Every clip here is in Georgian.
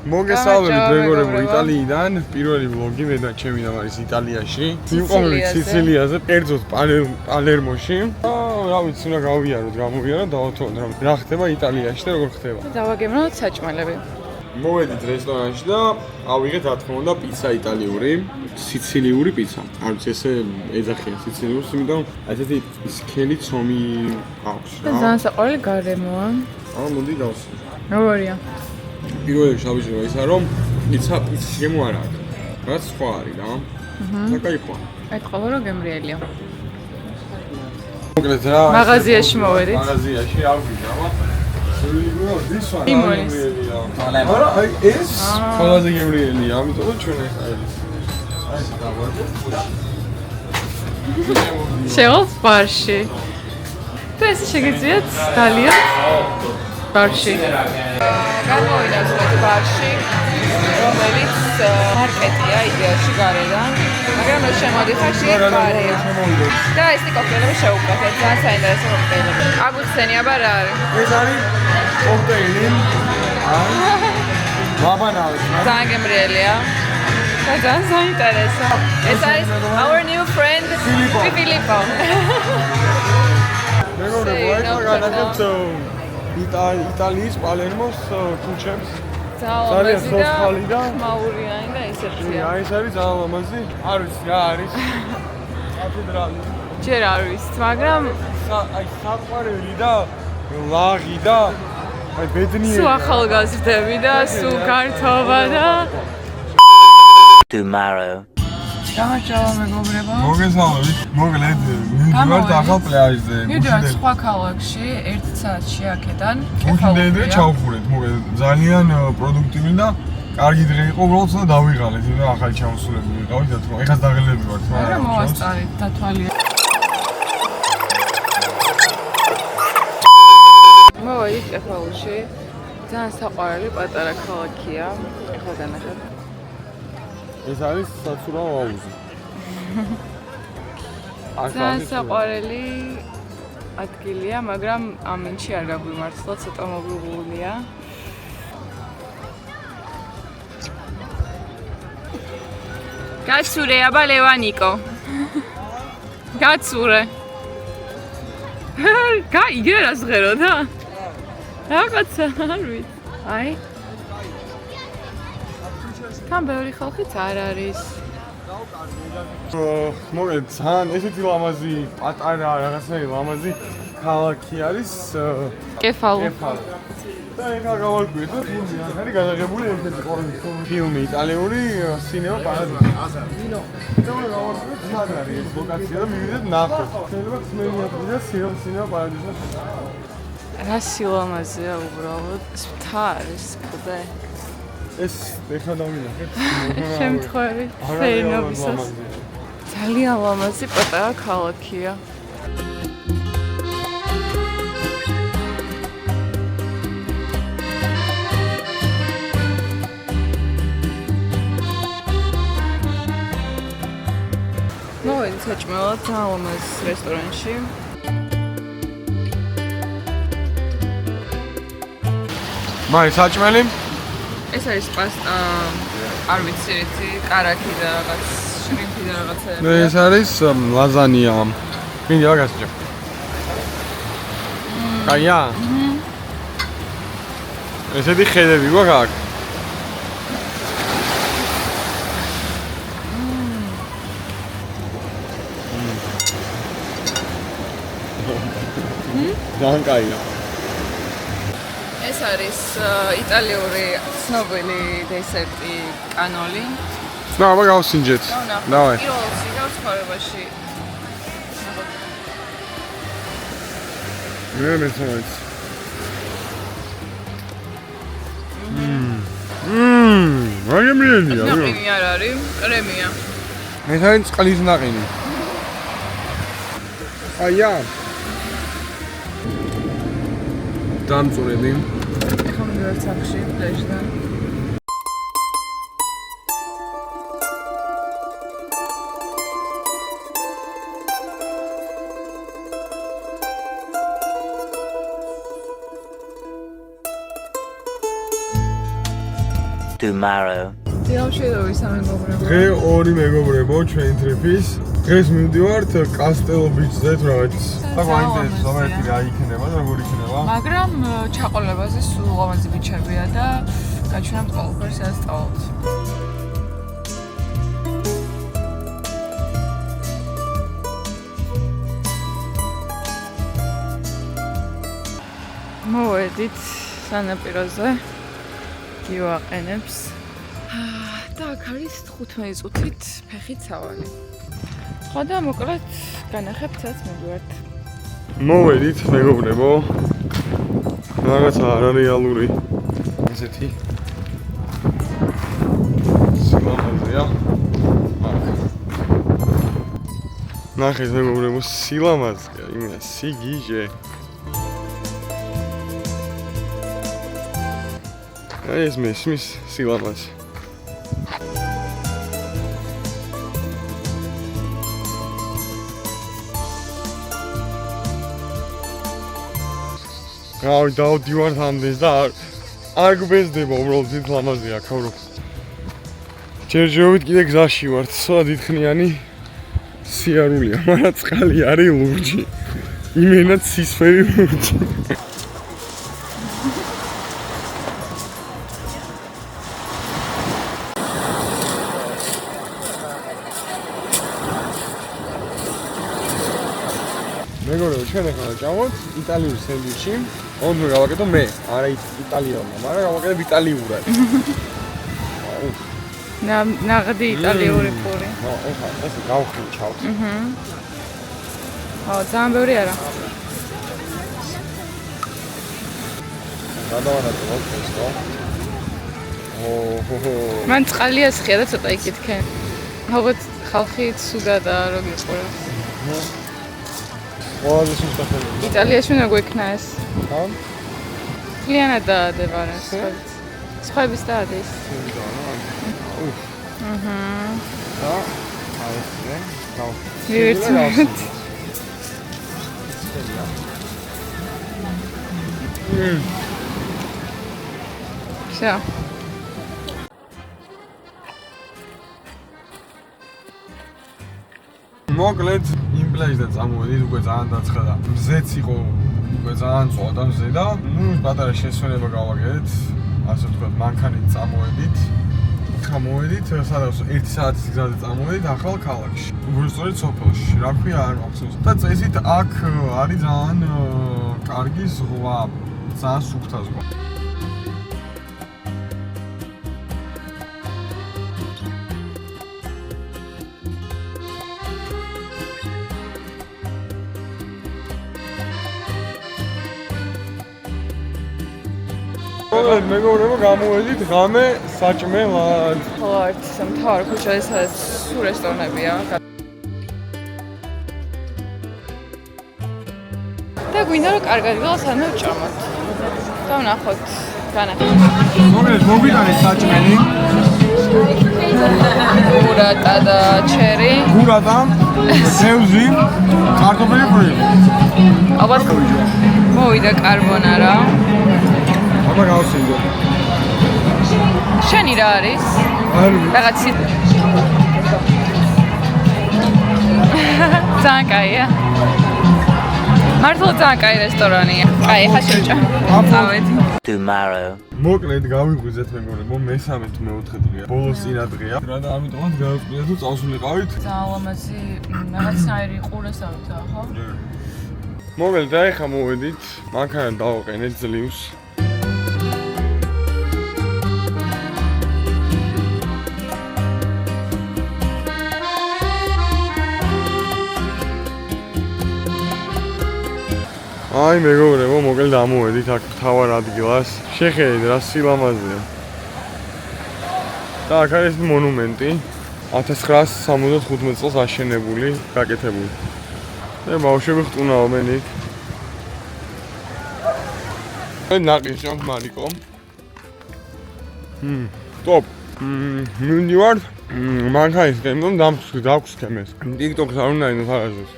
მოგესალმებით მეგობრებო იტალიიდან პირველი ვლოგი მე და ჩემი ნამ არის იტალიაში მივყავით სიცილიაზე კერძოდ პალერმოში რა ვიცი უნდა გავიაროთ გამოვიაროთ დავათვალოთ რა ხდება იტალიაში და როგორ ხდება დავაგემროთ საჭმელები მოვედით რესტორანში და ავიღეთ რა თქმა უნდა პიცა იტალიური სიცილიური პიცა არ ვიცი ესე ეძახიან სიცილიურს იმიტომ ასეთი სქელი ცომი აქვს რა ძალიან საყვარელი გარემოა მოდი დავსვი როგორია პირველი შავიჟება ისა რომ პიცა გემო არ აქვს რაც სხვა არის რა საკაიფოა აი ყოლა რომ გემრიელია მოკლედ რა მაღაზიაში მოვედით მაღაზიაში არ ვიდა this one იმონის არა აი ეს ყველაზე გემრიელია ამიტომ ჩვენ ეს შევალთ ბარში და ეს შეგეძიათ დალია ბარში გამოვიდა ბარში რომელიც მარკეტია იდეაში გარედან მაგრამ ეს შემოდიხარ შეგვარია და ეს კოქტეილები შევუკეთეთ ძალიან საინტერესო კოქტეილები აგუხსენი აბა რა არის ეს არის კოქტეილი ლაბანავის ძალიან გემრიელია და ძალიან საინტერესო ეს არის our new friend Filippo მეგობრებო ეს განაგებთ იტალიის პალერმოს კუჩებს ძალიან ლამაზი და მაურიანი და ისეთია აი ეს არის ძალიან ლამაზი არ ვიცი რა არის კათედრალი ჯერ არ ვიცით მაგრამ აი საყვარელი და ლაღი და აი ბედნიერი სულ ახალგაზრდები და სულ გართობა და tomorrow გამარჯობა მეგობრებო მოგესალმებით მოკლედ მივიდივართ ახალ პლაჟზე მივიდივართ სხვა ქალაქში 1 საათში აქედან კეფალურია ჩავხურეთ მოკლედ ძალიან პროდუქტიული და კარგი დღე იყო უბრალოდ და დავიღალეთ და ახალი ჩამოსულები ვიყავით და თქო ეხლა დაღელები ვართ მაგრამ მოვასწარეთ დათვალიერეთ მოვიდით კეფალურში ძალიან საყვარელი პატარა ქალაქია ეხლა განახეთ ეს არის საცურაო აუზი ძალიან საყვარელი ადგილია მაგრამ ამინჩი არ გაგვიმართლა ცოტა მოგვიღულია გაცურე აბა ლევანიკო გაცურე იგივე რას ღერო და რაღაცა არ ვიცი აი თან ბევრი ხალხიც არ არის მოკლედ ძალიან ესეთი ლამაზი პატარა რაღაცნაირი ლამაზი ქალაქი არის კეფალუ და ეხლა გავარკვიეთ და არის გადაღებული ერთ-ერთი ყველაზე ფილმი იტალიური სინემა პარადიზი და გავარკვიეთ სად არის ეს ლოკაცია და მივიდეთ ნახოთ შეიძლება ხმელია და სინემა პარადიზი რა სილამაზეა უბრალოდ სთა არის კლდე ეს ეხლა დავინახეთ შემთხვევი ფენობისას ძალიან ლამაზი პატარა ქალაქია მოვედით საჭმელად ძალიან ლამაზ რესტორანში მაი საჭმელი ეს არის პასტა არ ვიცი რითი კარაქი და რაღაც შრიმფი და რაღაცა ეს არის ლაზანია მინდა გასაჭა კაია ესეთი ხედები გვაქვს აქ ძალიან კაია ეს არის იტალიური ცნობილი დესერტი კანოლი. და აბა გავსინჯეთ. დავაი. პირველში გავსხარებაში. მე მეცაიც. მაგემრიელია. ნაყინი არ არის, კრემია. ეს არის წყლის ნაყინი. აია. დამწურები. ეხლა მივიდივართ სახში, პლაჟიდან. tomorrow. დიალშედოვის ამეგობრებო. დღე ორი მეგობრებო ჩვენ ტრიპის. დღეს მივდივართ კასტელო ბიჩზე თუ რაღაც. და გვაინტერესებს ერთი რა იქნება და როგორ იქნება. მაგრამ ჩაყოლებაზე სულ ლამაზი ბიჩებია და გაჩვენებთ ყველაფერს ასწავლოთ. მოვედით სანაპიროზე გივაყენებს და აქ არის 15 წუთით ფეხით სავალი. ხო და მოკლედ განახებცაც მივდივართ. მოვედით მეგობრებო. რაღაცა არარეალური ესეთი სილამაზეა. ნახეთ მეგობრებო, სილამაზეა, იმენა სიგიჟე. ეს მესმის სილამაზე. გავი დავდივართ ამდენს და არ გვბეზდება უბრალოდ დიდ ლამაზია ქავრო. ჯერჯერობით კიდე გზაში ვართ, სხვა დიდხნიანი სიარულია, მაგრამ წყალი არის ლურჯი. იმენა ცისფერი ლურჯი. მეგობრებო, ჩვენ ახლა ვჭამოთ იტალიური სენდვიჩი. ოღონდ გავაკეთო მე, არა იტალიონმა, მაგრამ გავაკეთებ იტალიურად. ნაღდი იტალიური პური. ნო, ეხლა ესე გავხიჩავთ. ძალიან ბევრი არა. გადავანაწილოთ ეს რა. მან წყალია სხია და ცოტა იკითხე. ალბათ ხალხი ცუდადა რო გიყურებს. ყველაზე სუსტაფელი. იტალიაში უნდა გვექნა ეს. ხო? კლიანად დაადებარა სხვების დაადეს. და აიზე, გავ. მივერცეთ. შა. მოკლედ იმ პლეისზე წამოვედით, უკვე ძალიან დაცხადა. მზეც იყო, უკვე ძალიან წვა და მზე და ნუ პატარა შესვენება გავაკეთეთ. ასე ვთქვათ, მანქანით წამოვედით. მოვედით, სადაც 1 საათის გზაზე წამოვედით ახალ ქალაქში. უბრალოდ სოფელში, რა ქვია, არ მახსოვს. და წესით აქ არის ძალიან კარგი ზღვა, ძალიან სუფთა ზღვა. მეგობრებო, გამოვედით ღამე საჭმელად. ხო, ერთ მთავარ ქუჩაზე სადაც სულ რესტორნებია. და გვინდა რომ კარგად გიყოს ანუ ვჭამოთ. და ვნახოთ, განახეთ. მოკლედ მოგვიტანეთ საჭმელი. გურატა და ჩერი. გურატა, სევზი, კარტოფილი ფრი. ალბათ მოვიდა კარბონარა. აბა გავსინდო. შენი რა არის? არის. რაღაც ძალიან კაია. მართლა ძალიან კაი რესტორანია. კაი, ხა შევჭა. წავედი. Tomorrow. მოკლედ გავიღვიძეთ მეგობრებო, მესამე თუ მეოთხე დღეა. ბოლოს წინა დღეა. რა და ამიტომაც გავიყვეთ თუ წავსულიყავით. ძალიან ლამაზი რაღაცნაირი ყურესავით, ხო? მოკლედ და ეხა მოვედით, მანქანა დავაყენეთ ძლივს. აი მეგობრებო, მოკლედ ამოვედით აქ თავარ ადგილას. შეხედეთ რა სილამაზეა. და აქ არის მონუმენტი 1975 წელს აშენებული, გაკეთებული. და ბავშვები ხტუნაობენ იქ. ნაყიჟო მარიკო. ტოპ. მივდივართ. მანქანის გემდომ დავგვსქემეს. TikTok-ს არ უნდა ინო ფარაზოს.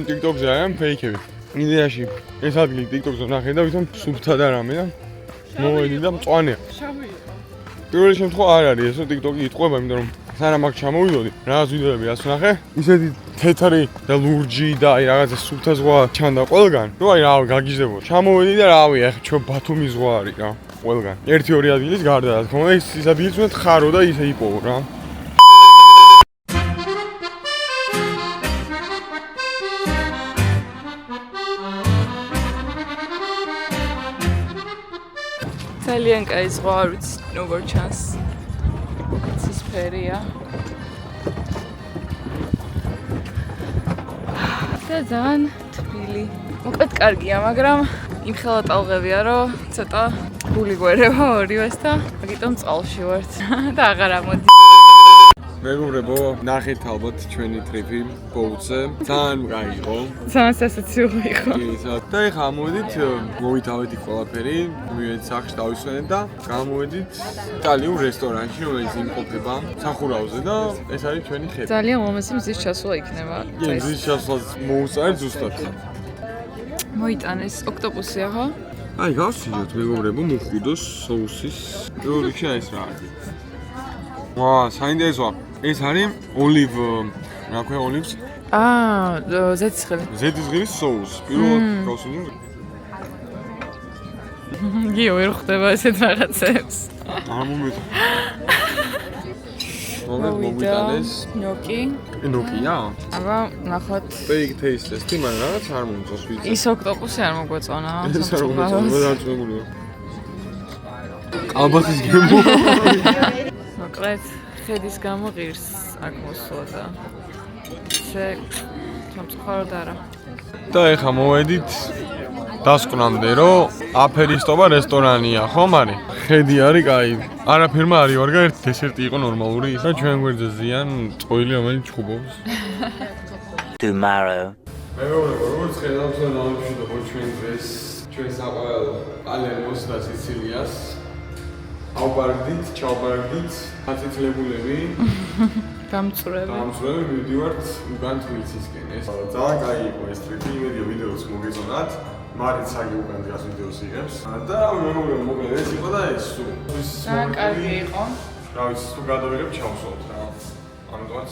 TikTok-ზე არიან ფეიქები. იდეაში ეს ადგილი TikTok-ზე ნახე და ვითომ სუფთა და რამე და მოვედი და მწვანეა. პირველი შემთხვევა არ არის ესო TikTok-ი იტყვება, იმიტომ რომ სანამ აქ ჩამოვიდოდი, რაღაც ვიდეოები ასვნახე, ისეთი თეთრი და ლურჯი და აი რაღაცა სუფთა ზღვა ჩანდა ყველგან. ნუ აი რავი გაგიჟდებოდა. ჩამოვედი და რავი, ახლა ჩვენ ბათუმის ზღვა არის რა, ყველგან. 1-2 ადგილის გარდა რა თქმა უნდა, ის ადგილიც უნდა ხარო და ისე იპოვო რა. ძალიან კაი ზღვა, არ ვიცი, როგორ ჩანს. ცისფერია. და ძალიან თბილი. მოკლედ კარგია, მაგრამ იმხელა ტალღებია, რომ ცოტა გული გვერევა ორივეს და მაგიტომ წყალში ვართ და აღარ ამოდი. მეგობრებო, ნახეთ ალბათ ჩვენი ტრიპი ბოუტზე. ძალიან კაი იყო. ძალიან სასაცილო იყო. და ეხლა ამოვედით, მოვითავეთ იქ ყველაფერი, მივედით სახლში დავისვენეთ და გამოვედით იტალიურ რესტორანში, რომელიც იმყოფება სახურავზე და ეს არის ჩვენი ხედი. ძალიან მომესი მზის ჩასვლა იქნება. მზის ჩასვლას მოუწარეთ ზუსტად. მოიტანეს ოქტოპუსი ახლა. აი, გავსინჯოთ მეგობრებო, მოხვიდოს соуსის. პირველ რიგში ეს რა არის? ვა, საინტერესოა. ეს არის ოლივ, რა ქვია ოლივს? ზეთისხილი. ზეთისხილის соуს. პირველად გავსინჯოთ. გიო ვერ ხვდება ესეთ რაღაცებს. არ მომეწონა. მოვიტანეს. ნოკი. ნოკია? აბა, ნახოთ. Fake taste test, მაგრამ რაღაც არ მომწონს ვიცი. ის ოქტოპუსი არ მოგვეწონა. ეს არ მომწონს, დაწვებულია. ალბათის გემო. მოკლედ, ხედის გამო ღირს აქ მოსვლა და ესე სამწუხაროდ არა. და ეხლა მოვედით დასკვნამდე, რომ აფერისტობა რესტორანია, ხომ არის? ხედი არის, კაი. არაფერმა არ ივარგა, ერთი დესერტი იყო ნორმალური, ის და ჩვენ გვერდზე ზიან წოილი, რომელიც ჩხუბობს. Tomorrow. მეგობრებო, როგორც ხედავთ, ნავიფშიდობ ჩვენ დღეს ჩვენ საყვარელ პალერმოს და სიცილიას. ავბარგდით, ჩავბარგდით, აწითლებულები. დამწვრები მივდივართ უკან თბილისისკენ. ეს ძალიან კაი იყო ეს ტრიპი, იმედია ვიდეოც მოგეწონათ. მარიც საგი უკან დგას ვიდეოს იღებს. და მეგობრებო, მოკლედ ეს იყო და ეს სულ. ძალიან კარგი იყო. რა ვიცი, თუ გადავიღებ ჩავსვათ რა. ამიტომაც